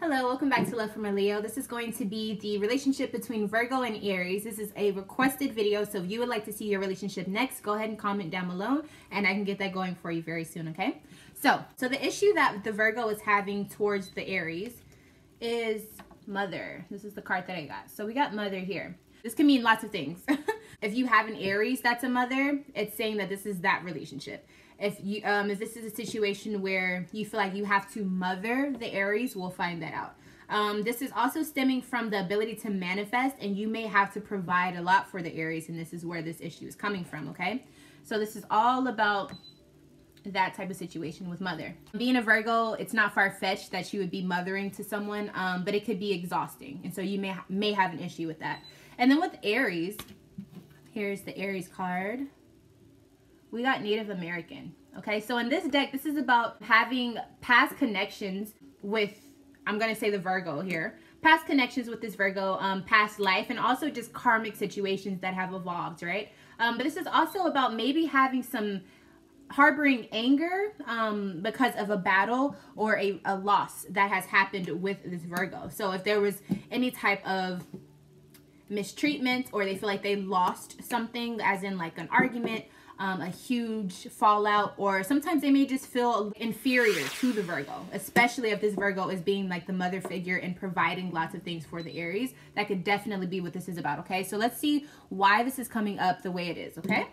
Hello, welcome back to Love from a Leo. This is going to be the relationship between Virgo and Aries. This is a requested video, so if you would like to see your relationship next, go ahead and comment down below and I can get that going for you very soon, okay? So the issue that the Virgo is having towards the Aries is mother. This is the card that I got. So we got mother here. This can mean lots of things. If you have an Aries that's a mother, it's saying that this is that relationship. If this is a situation where you feel like you have to mother the Aries, we'll find that out. This is also stemming from the ability to manifest, and you may have to provide a lot for the Aries, and this is where this issue is coming from, okay? So this is all about that type of situation with mother. Being a Virgo, it's not far-fetched that you would be mothering to someone, but it could be exhausting, and so you may have an issue with that. And then with Aries, here's the Aries card. We got Native American. Okay, so in this deck, this is about having past connections with, I'm going to say the Virgo here, past connections with this Virgo, past life, and also just karmic situations that have evolved, right? But this is also about maybe having some harboring anger because of a battle or a loss that has happened with this Virgo. So if there was any type of mistreatment, or they feel like they lost something, as in like an argument, a huge fallout, or sometimes they may just feel inferior to the Virgo, especially if this Virgo is being like the mother figure and providing lots of things for the Aries. That could definitely be what this is about, okay? So let's see why this is coming up the way it is, okay?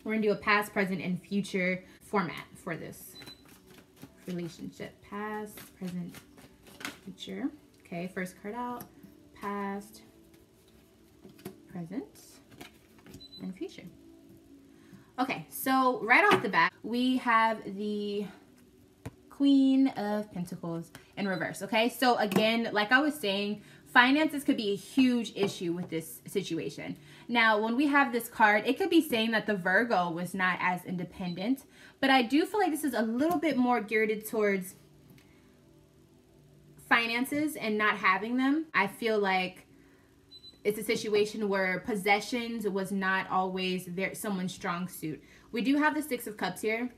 We're gonna do a past, present, and future format for this relationship. Past, present, future. Okay, first card out. Past, present, and future. Okay, so right off the bat, we have the Queen of Pentacles in reverse, okay? So again, like I was saying, finances could be a huge issue with this situation. Now, when we have this card, it could be saying that the Virgo was not as independent, but I do feel like this is a little bit more geared towards finances and not having them. I feel like it's a situation where possessions was not always someone's strong suit. We do have the Six of Cups here.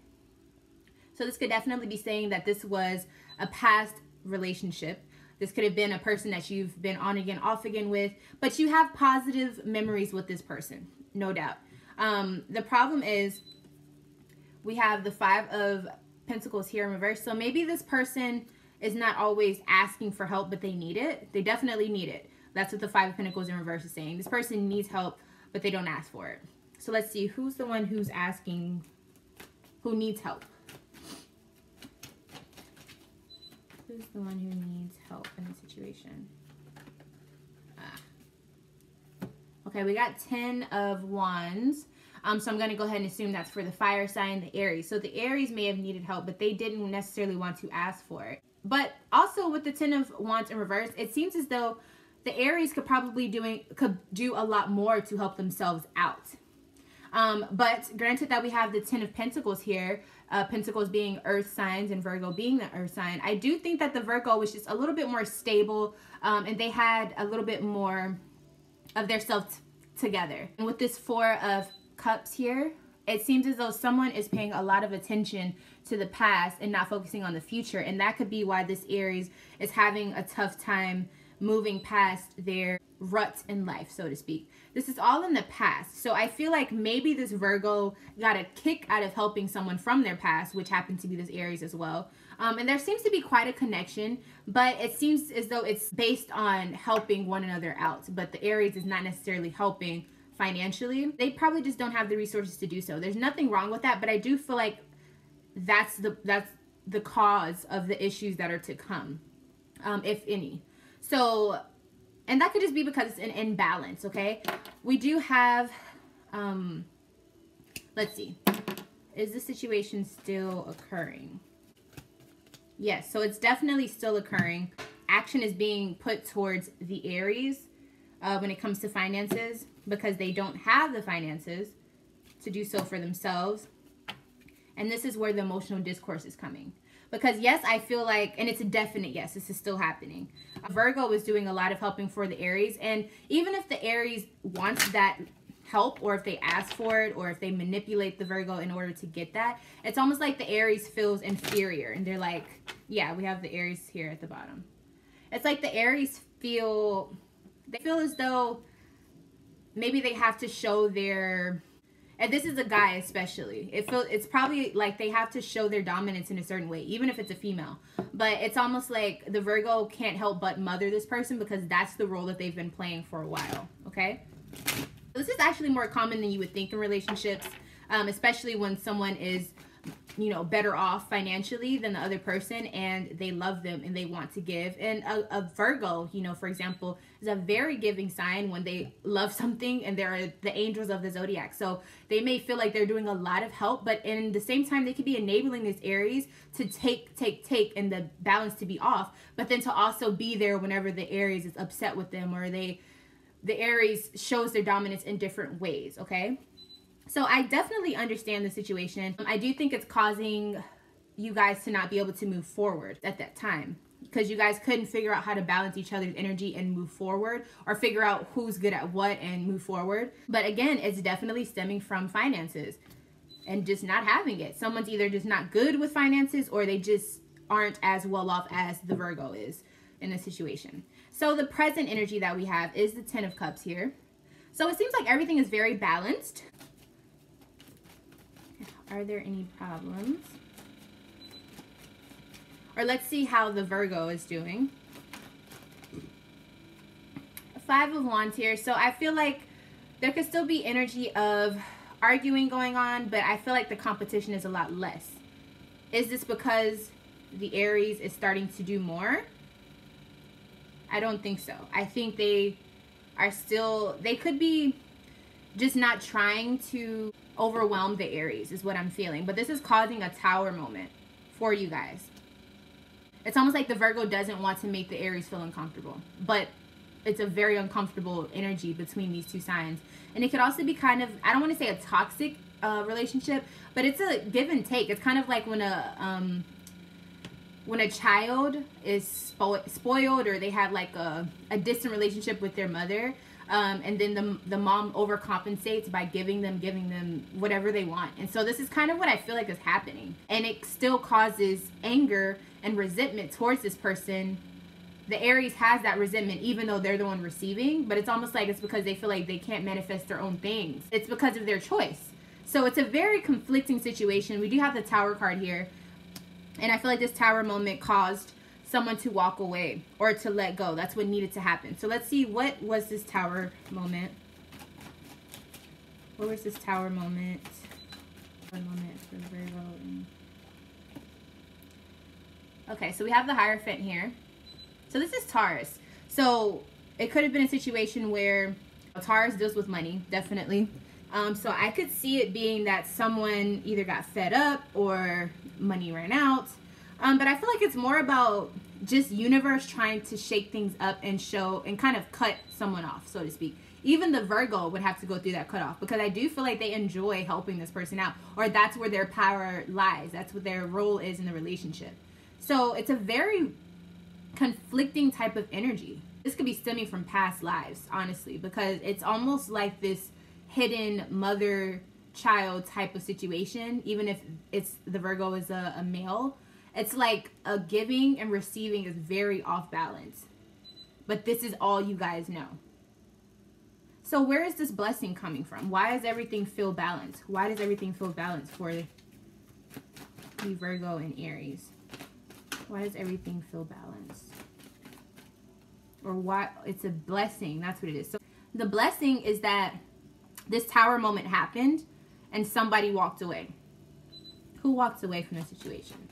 So this could definitely be saying that this was a past relationship. This could have been a person that you've been on again, off again with, but you have positive memories with this person, no doubt. The problem is we have the Five of Pentacles here in reverse. So maybe this person is not always asking for help, but they need it. They definitely need it. That's what the Five of Pentacles in reverse is saying. This person needs help, but they don't ask for it. So let's see, who's the one who's asking, who needs help? Who's the one who needs help in the situation? Okay, we got 10 of Wands. So I'm going to go ahead and assume that's for the fire sign, the Aries. So the Aries may have needed help, but they didn't necessarily want to ask for it. But also with the 10 of Wands in reverse, it seems as though the Aries could probably do a lot more to help themselves out. But granted that we have the 10 of Pentacles here, Pentacles being earth signs and Virgo being the earth sign, I do think that the Virgo was just a little bit more stable, and they had a little bit more of their self together. And with this Four of Cups here, it seems as though someone is paying a lot of attention to the past and not focusing on the future. And that could be why this Aries is having a tough time moving past their rut in life, so to speak. This is all in the past. So I feel like maybe this Virgo got a kick out of helping someone from their past, which happened to be this Aries as well. And there seems to be quite a connection, but it seems as though it's based on helping one another out. But the Aries is not necessarily helping financially. They probably just don't have the resources to do so. There's nothing wrong with that, but I do feel like that's the cause of the issues that are to come, if any. So, and that could just be because it's an imbalance, okay? We do have, let's see. Is this situation still occurring? Yes, so it's definitely still occurring. Action is being put towards the Aries when it comes to finances, because they don't have the finances to do so for themselves. And this is where the emotional discourse is coming. Because yes, I feel like, and it's a definite yes, this is still happening. Virgo is doing a lot of helping for the Aries. And even if the Aries wants that help, or if they ask for it, or if they manipulate the Virgo in order to get that, it's almost like the Aries feels inferior. And they're like, yeah, we have the Aries here at the bottom. It's like the Aries feel as though maybe they have to show their, and this is a guy especially, it's probably like they have to show their dominance in a certain way, even if it's a female. But it's almost like the Virgo can't help but mother this person because that's the role that they've been playing for a while, okay? This is actually more common than you would think in relationships, especially when someone is, you know, better off financially than the other person and they love them and they want to give. And a Virgo, you know, for example, is a very giving sign when they love something, and they're the angels of the zodiac. So they may feel like they're doing a lot of help, but in the same time, they could be enabling this Aries to take, and the balance to be off, but then to also be there whenever the Aries is upset with them, or the Aries shows their dominance in different ways, okay? So I definitely understand the situation. I do think it's causing you guys to not be able to move forward at that time, because you guys couldn't figure out how to balance each other's energy and move forward, or figure out who's good at what and move forward. But again, it's definitely stemming from finances and just not having it. Someone's either just not good with finances, or they just aren't as well off as the Virgo is in this situation. So the present energy that we have is the Ten of Cups here. So it seems like everything is very balanced. Are there any problems? Or let's see how the Virgo is doing. Five of Wands here. So I feel like there could still be energy of arguing going on, but I feel like the competition is a lot less. Is this because the Aries is starting to do more? I don't think so. I think they could be just not trying to overwhelm the Aries is what I'm feeling. But this is causing a Tower moment for you guys. It's almost like the Virgo doesn't want to make the Aries feel uncomfortable, but it's a very uncomfortable energy between these two signs. And it could also be kind of, I don't want to say a toxic relationship, but it's a give and take. It's kind of like when a child is spoiled, or they have like a distant relationship with their mother, and then the mom overcompensates by giving them whatever they want. And so this is kind of what I feel like is happening, and it still causes anger and resentment towards this person. The Aries has that resentment even though they're the one receiving, but it's almost like it's because they feel like they can't manifest their own things. It's because of their choice. So it's a very conflicting situation. We do have the Tower card here, and I feel like this Tower moment caused someone to walk away or to let go. That's what needed to happen. So let's see, what was this Tower moment? What was this Tower moment? One moment for Virgo. Okay, so we have the Hierophant here. So this is Taurus. So it could have been a situation where Taurus deals with money, definitely. So I could see it being that someone either got fed up or money ran out. But I feel like it's more about just universe trying to shake things up and show and kind of cut someone off, so to speak. Even the Virgo would have to go through that cutoff, because I do feel like they enjoy helping this person out, or that's where their power lies. That's what their role is in the relationship. So it's a very conflicting type of energy. This could be stemming from past lives, honestly, because it's almost like this hidden mother-child type of situation. Even if it's the Virgo is a male, it's like a giving and receiving is very off balance. But this is all you guys know. So where is this blessing coming from? Why does everything feel balanced? Why does everything feel balanced for the Virgo and Aries? Why does everything feel balanced? Or why? It's a blessing. That's what it is. So the blessing is that this Tower moment happened and somebody walked away. Who walked away from the situation?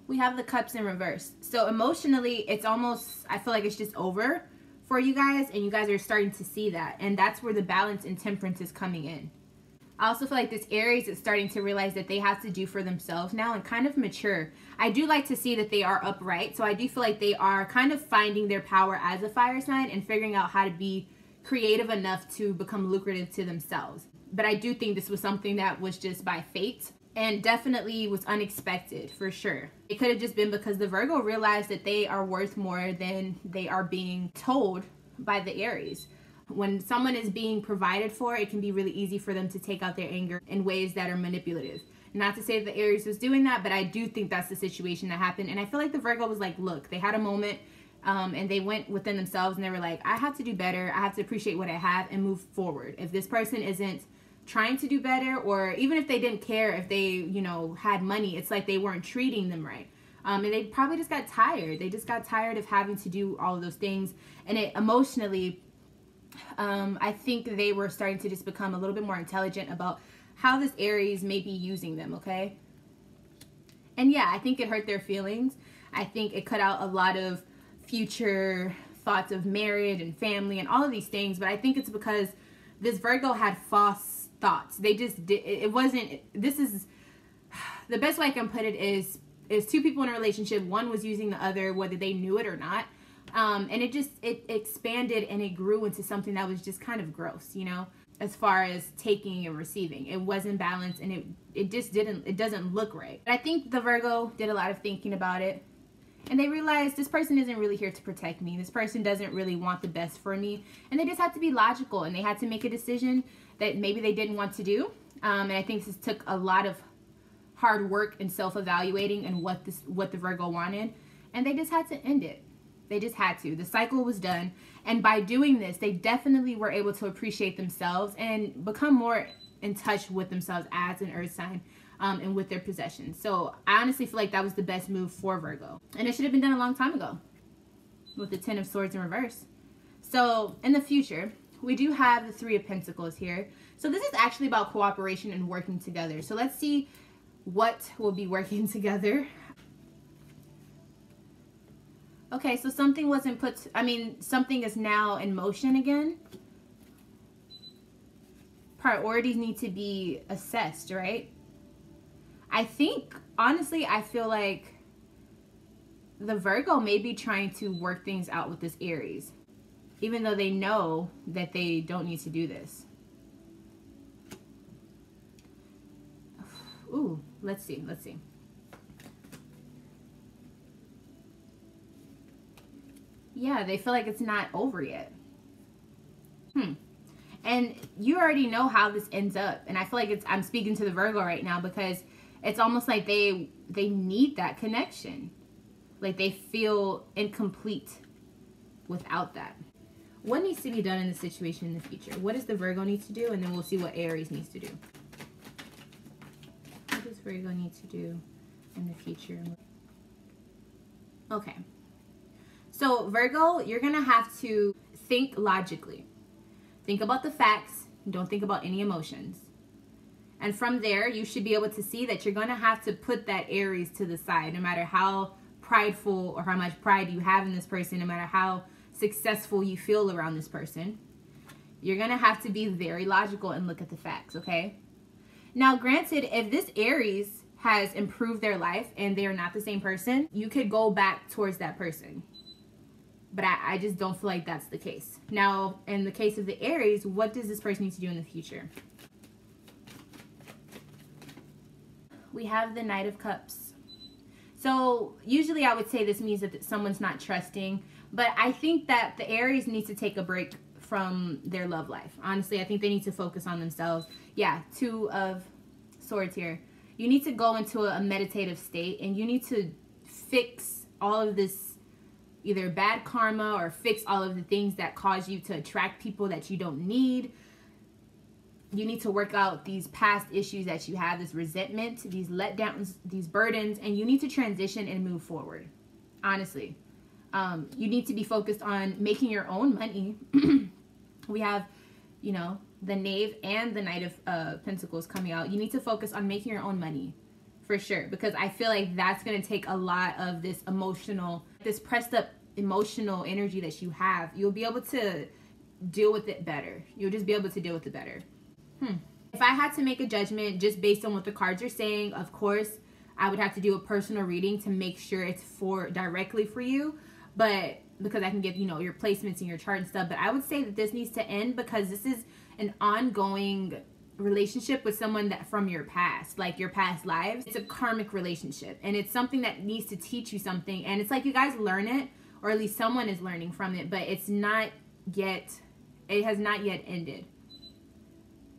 We have the Cups in reverse. So emotionally, it's almost, I feel like it's just over for you guys, and you guys are starting to see that. And that's where the balance and temperance is coming in. I also feel like this Aries is starting to realize that they have to do for themselves now and kind of mature. I do like to see that they are upright. So I do feel like they are kind of finding their power as a fire sign and figuring out how to be creative enough to become lucrative to themselves. But I do think this was something that was just by fate, and definitely was unexpected for sure. It could have just been because the Virgo realized that they are worth more than they are being told by the Aries. When someone is being provided for, it can be really easy for them to take out their anger in ways that are manipulative. Not to say that Aries was doing that, but I do think that's the situation that happened. And I feel like the Virgo was like, look, they had a moment and they went within themselves and they were like, I have to do better. I have to appreciate what I have and move forward. If this person isn't trying to do better, or even if they didn't care, if they, you know, had money, it's like they weren't treating them right. And they probably just got tired. They just got tired of having to do all of those things. And it emotionally, I think they were starting to just become a little bit more intelligent about how this Aries may be using them, okay? And yeah, I think it hurt their feelings. I think it cut out a lot of future thoughts of marriage and family and all of these things. But I think it's because this Virgo had false thoughts. They just did, it wasn't, this is, the best way I can put it is two people in a relationship. One was using the other, whether they knew it or not. And it expanded and it grew into something that was just kind of gross, you know, as far as taking and receiving. It wasn't balanced, and it doesn't look right. But I think the Virgo did a lot of thinking about it, and they realized this person isn't really here to protect me. This person doesn't really want the best for me. And they just had to be logical, and they had to make a decision that maybe they didn't want to do. And I think this took a lot of hard work and self-evaluating and what the Virgo wanted. And they just had to end it. They just had to. The cycle was done. And by doing this, they definitely were able to appreciate themselves and become more in touch with themselves as an earth sign and with their possessions. So I honestly feel like that was the best move for Virgo. And it should have been done a long time ago with the 10 of Swords in reverse. So in the future, we do have the 3 of Pentacles here. So this is actually about cooperation and working together. So let's see what will be working together. Okay, so something wasn't something is now in motion again. Priorities need to be assessed, right? I think, honestly, I feel like the Virgo may be trying to work things out with this Aries, even though they know that they don't need to do this. Ooh, let's see. Yeah, they feel like it's not over yet. And you already know how this ends up. And I feel like I'm speaking to the Virgo right now, because it's almost like they need that connection. Like they feel incomplete without that. What needs to be done in the situation in the future? What does the Virgo need to do? And then we'll see what Aries needs to do. What does Virgo need to do in the future? Okay. So Virgo, you're going to have to think logically. Think about the facts. Don't think about any emotions. And from there, you should be able to see that you're going to have to put that Aries to the side, no matter how prideful or how much pride you have in this person, no matter how successful you feel around this person. You're going to have to be very logical and look at the facts, okay? Now, granted, if this Aries has improved their life and they're not the same person, you could go back towards that person. But I just don't feel like that's the case. Now, in the case of the Aries, what does this person need to do in the future? We have the Knight of Cups. So usually I would say this means that someone's not trusting. But I think that the Aries needs to take a break from their love life. Honestly, I think they need to focus on themselves. Yeah, 2 of Swords here. You need to go into a meditative state, and you need to fix all of this either bad karma, or fix all of the things that cause you to attract people that you don't need. You need to work out these past issues that you have, this resentment, these letdowns, these burdens, and you need to transition and move forward. Honestly, you need to be focused on making your own money. We have, you know, the Knave and the Knight of Pentacles coming out. You need to focus on making your own money. For sure, because I feel like that's going to take a lot of this pressed up emotional energy that you have. You'll be able to deal with it better. You'll just be able to deal with it better. If I had to make a judgment just based on what the cards are saying, of course, I would have to do a personal reading to make sure it's directly for you. But because I can give, you know, your placements in your chart and stuff. But I would say that this needs to end, because this is an ongoing relationship with someone that from your past, like your past lives. It's a karmic relationship, and it's something that needs to teach you something, and it's like you guys learn it, or at least someone is learning from it, but it has not yet ended.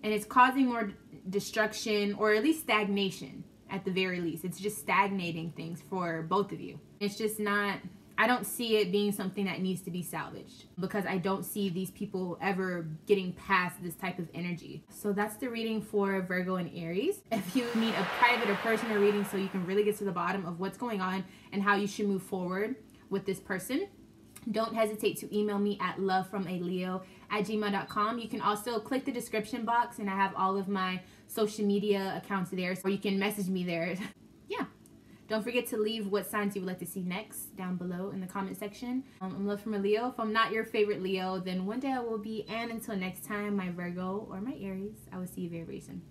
and it's causing more destruction, or at least stagnation at the very least. It's just stagnating things for both of you. It's just not, I don't see it being something that needs to be salvaged, because I don't see these people ever getting past this type of energy. So that's the reading for Virgo and Aries. If you need a private or personal reading so you can really get to the bottom of what's going on and how you should move forward with this person, don't hesitate to email me at lovefromaleo@gmail.com. You can also click the description box, and I have all of my social media accounts there, or you can message me there. Yeah. Don't forget to leave what signs you would like to see next down below in the comment section. I'm Love from a Leo. If I'm not your favorite Leo, then one day I will be. And until next time, my Virgo or my Aries, I will see you very, very soon.